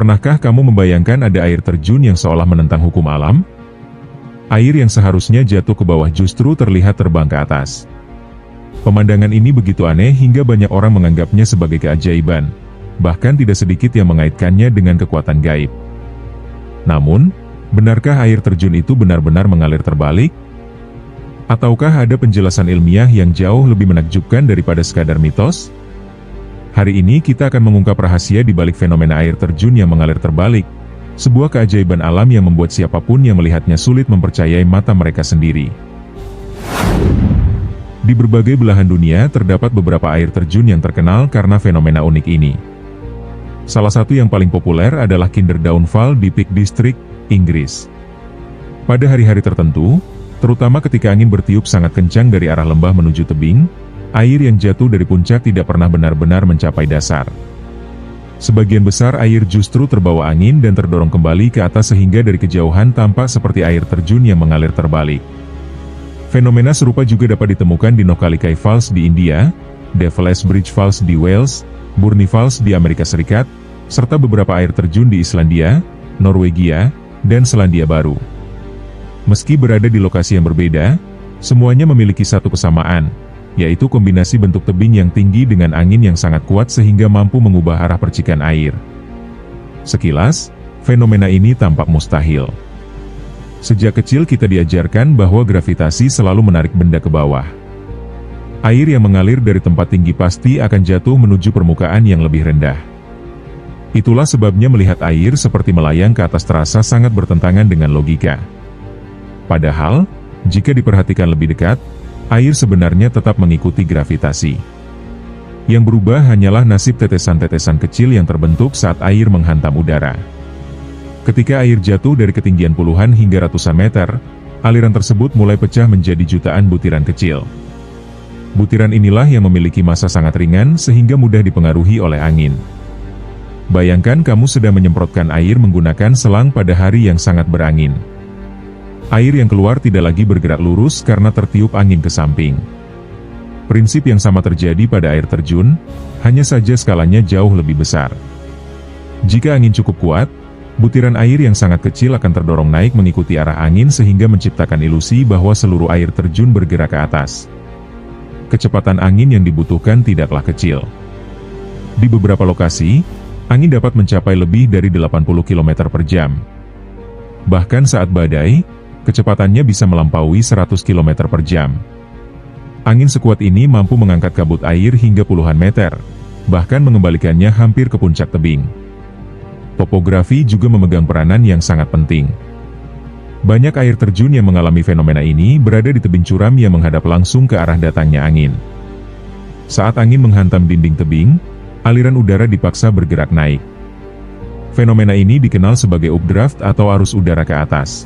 Pernahkah kamu membayangkan ada air terjun yang seolah menentang hukum alam? Air yang seharusnya jatuh ke bawah justru terlihat terbang ke atas. Pemandangan ini begitu aneh hingga banyak orang menganggapnya sebagai keajaiban. Bahkan tidak sedikit yang mengaitkannya dengan kekuatan gaib. Namun, benarkah air terjun itu benar-benar mengalir terbalik? Ataukah ada penjelasan ilmiah yang jauh lebih menakjubkan daripada sekadar mitos? Hari ini kita akan mengungkap rahasia di balik fenomena air terjun yang mengalir terbalik, sebuah keajaiban alam yang membuat siapapun yang melihatnya sulit mempercayai mata mereka sendiri. Di berbagai belahan dunia terdapat beberapa air terjun yang terkenal karena fenomena unik ini. Salah satu yang paling populer adalah Kinder Downfall di Peak District, Inggris. Pada hari-hari tertentu, terutama ketika angin bertiup sangat kencang dari arah lembah menuju tebing, air yang jatuh dari puncak tidak pernah benar-benar mencapai dasar. Sebagian besar air justru terbawa angin dan terdorong kembali ke atas sehingga dari kejauhan tampak seperti air terjun yang mengalir terbalik. Fenomena serupa juga dapat ditemukan di Nokkalikai Falls di India, Devil's Bridge Falls di Wales, Burnie Falls di Amerika Serikat, serta beberapa air terjun di Islandia, Norwegia, dan Selandia Baru. Meski berada di lokasi yang berbeda, semuanya memiliki satu kesamaan, yaitu kombinasi bentuk tebing yang tinggi dengan angin yang sangat kuat sehingga mampu mengubah arah percikan air. Sekilas, fenomena ini tampak mustahil. Sejak kecil kita diajarkan bahwa gravitasi selalu menarik benda ke bawah. Air yang mengalir dari tempat tinggi pasti akan jatuh menuju permukaan yang lebih rendah. Itulah sebabnya melihat air seperti melayang ke atas terasa sangat bertentangan dengan logika. Padahal, jika diperhatikan lebih dekat, air sebenarnya tetap mengikuti gravitasi. Yang berubah hanyalah nasib tetesan-tetesan kecil yang terbentuk saat air menghantam udara. Ketika air jatuh dari ketinggian puluhan hingga ratusan meter, aliran tersebut mulai pecah menjadi jutaan butiran kecil. Butiran inilah yang memiliki massa sangat ringan sehingga mudah dipengaruhi oleh angin. Bayangkan kamu sedang menyemprotkan air menggunakan selang pada hari yang sangat berangin. Air yang keluar tidak lagi bergerak lurus karena tertiup angin ke samping. Prinsip yang sama terjadi pada air terjun, hanya saja skalanya jauh lebih besar. Jika angin cukup kuat, butiran air yang sangat kecil akan terdorong naik mengikuti arah angin sehingga menciptakan ilusi bahwa seluruh air terjun bergerak ke atas. Kecepatan angin yang dibutuhkan tidaklah kecil. Di beberapa lokasi, angin dapat mencapai lebih dari 80 km per jam. Bahkan saat badai, kecepatannya bisa melampaui 100 km per jam. Angin sekuat ini mampu mengangkat kabut air hingga puluhan meter, bahkan mengembalikannya hampir ke puncak tebing. Topografi juga memegang peranan yang sangat penting. Banyak air terjun yang mengalami fenomena ini berada di tebing curam yang menghadap langsung ke arah datangnya angin. Saat angin menghantam dinding tebing, aliran udara dipaksa bergerak naik. Fenomena ini dikenal sebagai updraft atau arus udara ke atas.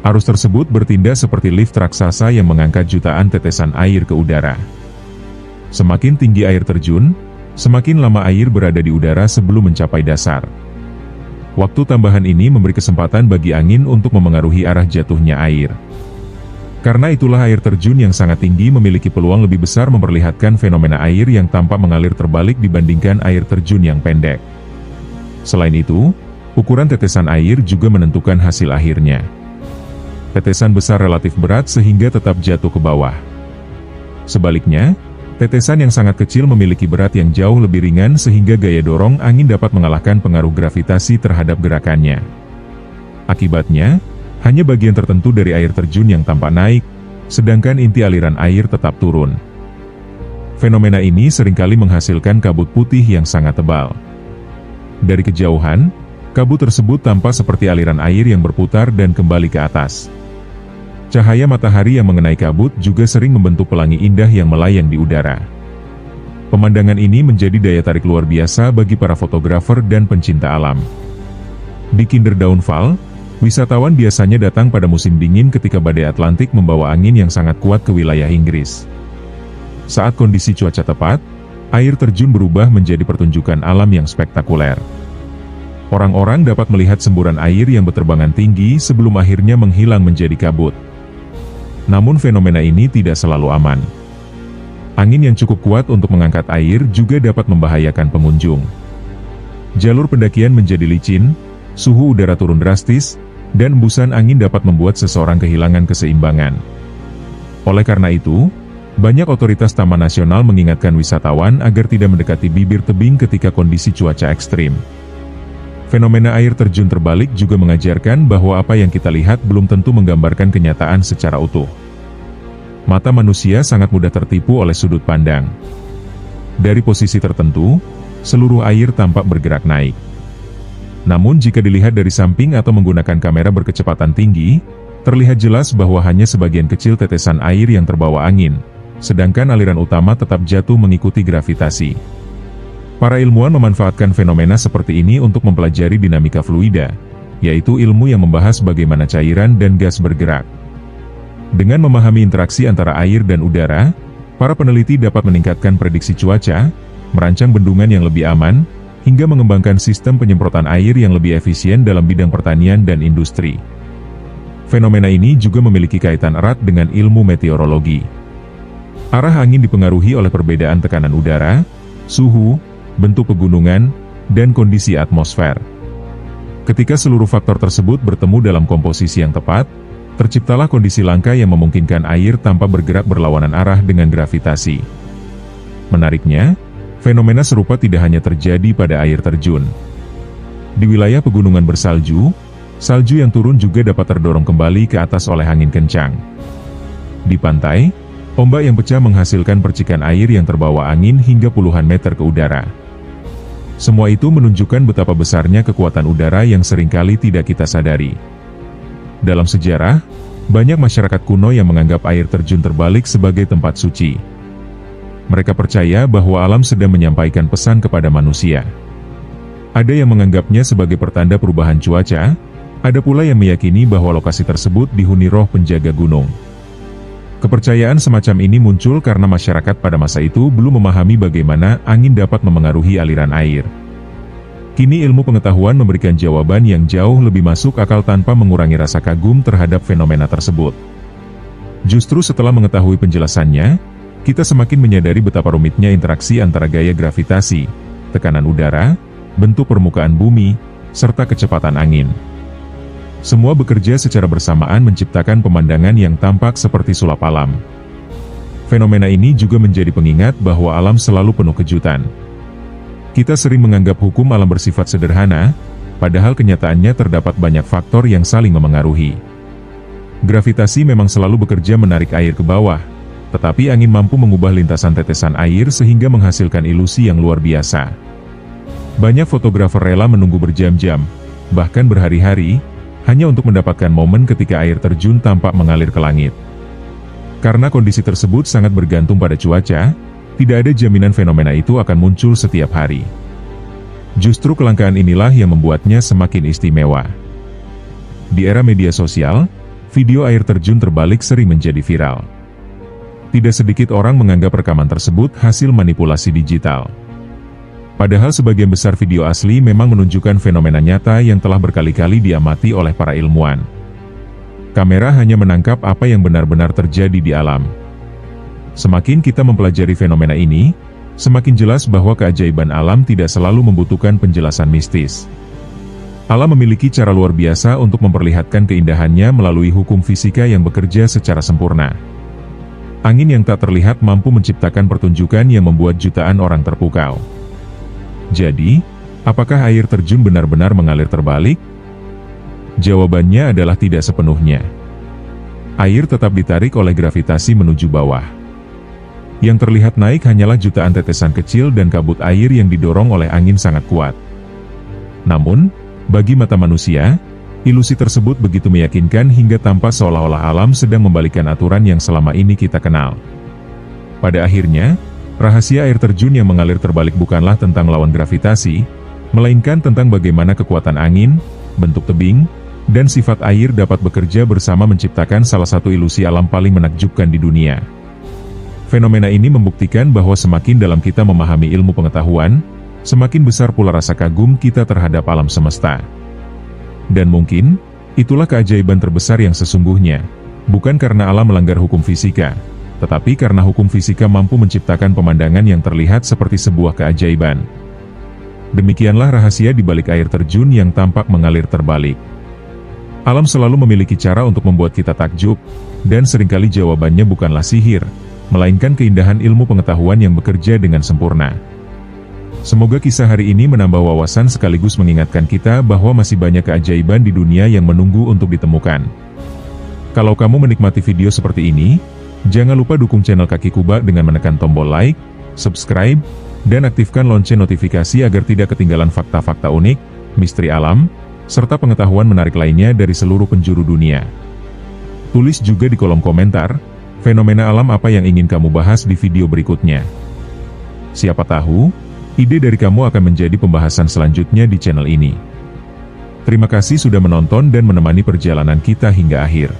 Arus tersebut bertindak seperti lift raksasa yang mengangkat jutaan tetesan air ke udara. Semakin tinggi air terjun, semakin lama air berada di udara sebelum mencapai dasar. Waktu tambahan ini memberi kesempatan bagi angin untuk memengaruhi arah jatuhnya air. Karena itulah air terjun yang sangat tinggi memiliki peluang lebih besar memperlihatkan fenomena air yang tampak mengalir terbalik dibandingkan air terjun yang pendek. Selain itu, ukuran tetesan air juga menentukan hasil akhirnya. Tetesan besar relatif berat sehingga tetap jatuh ke bawah. Sebaliknya, tetesan yang sangat kecil memiliki berat yang jauh lebih ringan sehingga gaya dorong angin dapat mengalahkan pengaruh gravitasi terhadap gerakannya. Akibatnya, hanya bagian tertentu dari air terjun yang tampak naik, sedangkan inti aliran air tetap turun. Fenomena ini seringkali menghasilkan kabut putih yang sangat tebal. Dari kejauhan, kabut tersebut tampak seperti aliran air yang berputar dan kembali ke atas. Cahaya matahari yang mengenai kabut juga sering membentuk pelangi indah yang melayang di udara. Pemandangan ini menjadi daya tarik luar biasa bagi para fotografer dan pencinta alam. Di Kinder Downfall, wisatawan biasanya datang pada musim dingin ketika badai Atlantik membawa angin yang sangat kuat ke wilayah Inggris. Saat kondisi cuaca tepat, air terjun berubah menjadi pertunjukan alam yang spektakuler. Orang-orang dapat melihat semburan air yang berterbangan tinggi sebelum akhirnya menghilang menjadi kabut. Namun fenomena ini tidak selalu aman. Angin yang cukup kuat untuk mengangkat air juga dapat membahayakan pengunjung. Jalur pendakian menjadi licin, suhu udara turun drastis, dan embusan angin dapat membuat seseorang kehilangan keseimbangan. Oleh karena itu, banyak otoritas Taman Nasional mengingatkan wisatawan agar tidak mendekati bibir tebing ketika kondisi cuaca ekstrim. Fenomena air terjun terbalik juga mengajarkan bahwa apa yang kita lihat belum tentu menggambarkan kenyataan secara utuh. Mata manusia sangat mudah tertipu oleh sudut pandang. Dari posisi tertentu, seluruh air tampak bergerak naik. Namun jika dilihat dari samping atau menggunakan kamera berkecepatan tinggi, terlihat jelas bahwa hanya sebagian kecil tetesan air yang terbawa angin, sedangkan aliran utama tetap jatuh mengikuti gravitasi. Para ilmuwan memanfaatkan fenomena seperti ini untuk mempelajari dinamika fluida, yaitu ilmu yang membahas bagaimana cairan dan gas bergerak. Dengan memahami interaksi antara air dan udara, para peneliti dapat meningkatkan prediksi cuaca, merancang bendungan yang lebih aman, hingga mengembangkan sistem penyemprotan air yang lebih efisien dalam bidang pertanian dan industri. Fenomena ini juga memiliki kaitan erat dengan ilmu meteorologi. Arah angin dipengaruhi oleh perbedaan tekanan udara, suhu, bentuk pegunungan, dan kondisi atmosfer. Ketika seluruh faktor tersebut bertemu dalam komposisi yang tepat, terciptalah kondisi langka yang memungkinkan air tanpa bergerak berlawanan arah dengan gravitasi. Menariknya, fenomena serupa tidak hanya terjadi pada air terjun. Di wilayah pegunungan bersalju, salju yang turun juga dapat terdorong kembali ke atas oleh angin kencang. Di pantai, ombak yang pecah menghasilkan percikan air yang terbawa angin hingga puluhan meter ke udara. Semua itu menunjukkan betapa besarnya kekuatan udara yang seringkali tidak kita sadari. Dalam sejarah, banyak masyarakat kuno yang menganggap air terjun terbalik sebagai tempat suci. Mereka percaya bahwa alam sedang menyampaikan pesan kepada manusia. Ada yang menganggapnya sebagai pertanda perubahan cuaca, ada pula yang meyakini bahwa lokasi tersebut dihuni roh penjaga gunung. Kepercayaan semacam ini muncul karena masyarakat pada masa itu belum memahami bagaimana angin dapat memengaruhi aliran air. Kini ilmu pengetahuan memberikan jawaban yang jauh lebih masuk akal tanpa mengurangi rasa kagum terhadap fenomena tersebut. Justru setelah mengetahui penjelasannya, kita semakin menyadari betapa rumitnya interaksi antara gaya gravitasi, tekanan udara, bentuk permukaan bumi, serta kecepatan angin. Semua bekerja secara bersamaan menciptakan pemandangan yang tampak seperti sulap alam. Fenomena ini juga menjadi pengingat bahwa alam selalu penuh kejutan. Kita sering menganggap hukum alam bersifat sederhana, padahal kenyataannya terdapat banyak faktor yang saling memengaruhi. Gravitasi memang selalu bekerja menarik air ke bawah, tetapi angin mampu mengubah lintasan tetesan air sehingga menghasilkan ilusi yang luar biasa. Banyak fotografer rela menunggu berjam-jam, bahkan berhari-hari, hanya untuk mendapatkan momen ketika air terjun tampak mengalir ke langit. Karena kondisi tersebut sangat bergantung pada cuaca, tidak ada jaminan fenomena itu akan muncul setiap hari. Justru kelangkaan inilah yang membuatnya semakin istimewa. Di era media sosial, video air terjun terbalik sering menjadi viral. Tidak sedikit orang menganggap rekaman tersebut hasil manipulasi digital. Padahal sebagian besar video asli memang menunjukkan fenomena nyata yang telah berkali-kali diamati oleh para ilmuwan. Kamera hanya menangkap apa yang benar-benar terjadi di alam. Semakin kita mempelajari fenomena ini, semakin jelas bahwa keajaiban alam tidak selalu membutuhkan penjelasan mistis. Alam memiliki cara luar biasa untuk memperlihatkan keindahannya melalui hukum fisika yang bekerja secara sempurna. Angin yang tak terlihat mampu menciptakan pertunjukan yang membuat jutaan orang terpukau. Jadi, apakah air terjun benar-benar mengalir terbalik? Jawabannya adalah tidak sepenuhnya. Air tetap ditarik oleh gravitasi menuju bawah. Yang terlihat naik hanyalah jutaan tetesan kecil dan kabut air yang didorong oleh angin sangat kuat. Namun, bagi mata manusia, ilusi tersebut begitu meyakinkan hingga tampak seolah-olah alam sedang membalikkan aturan yang selama ini kita kenal. Pada akhirnya, rahasia air terjun yang mengalir terbalik bukanlah tentang lawan gravitasi, melainkan tentang bagaimana kekuatan angin, bentuk tebing, dan sifat air dapat bekerja bersama menciptakan salah satu ilusi alam paling menakjubkan di dunia. Fenomena ini membuktikan bahwa semakin dalam kita memahami ilmu pengetahuan, semakin besar pula rasa kagum kita terhadap alam semesta. Dan mungkin, itulah keajaiban terbesar yang sesungguhnya, bukan karena alam melanggar hukum fisika, tetapi karena hukum fisika mampu menciptakan pemandangan yang terlihat seperti sebuah keajaiban. Demikianlah rahasia di balik air terjun yang tampak mengalir terbalik. Alam selalu memiliki cara untuk membuat kita takjub, dan seringkali jawabannya bukanlah sihir, melainkan keindahan ilmu pengetahuan yang bekerja dengan sempurna. Semoga kisah hari ini menambah wawasan sekaligus mengingatkan kita bahwa masih banyak keajaiban di dunia yang menunggu untuk ditemukan. Kalau kamu menikmati video seperti ini, jangan lupa dukung channel Kaki Kuba dengan menekan tombol like, subscribe, dan aktifkan lonceng notifikasi agar tidak ketinggalan fakta-fakta unik, misteri alam, serta pengetahuan menarik lainnya dari seluruh penjuru dunia. Tulis juga di kolom komentar, fenomena alam apa yang ingin kamu bahas di video berikutnya. Siapa tahu, ide dari kamu akan menjadi pembahasan selanjutnya di channel ini. Terima kasih sudah menonton dan menemani perjalanan kita hingga akhir.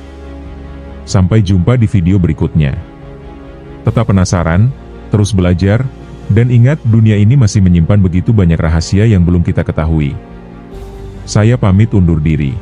Sampai jumpa di video berikutnya. Tetap penasaran, terus belajar, dan ingat dunia ini masih menyimpan begitu banyak rahasia yang belum kita ketahui. Saya pamit undur diri.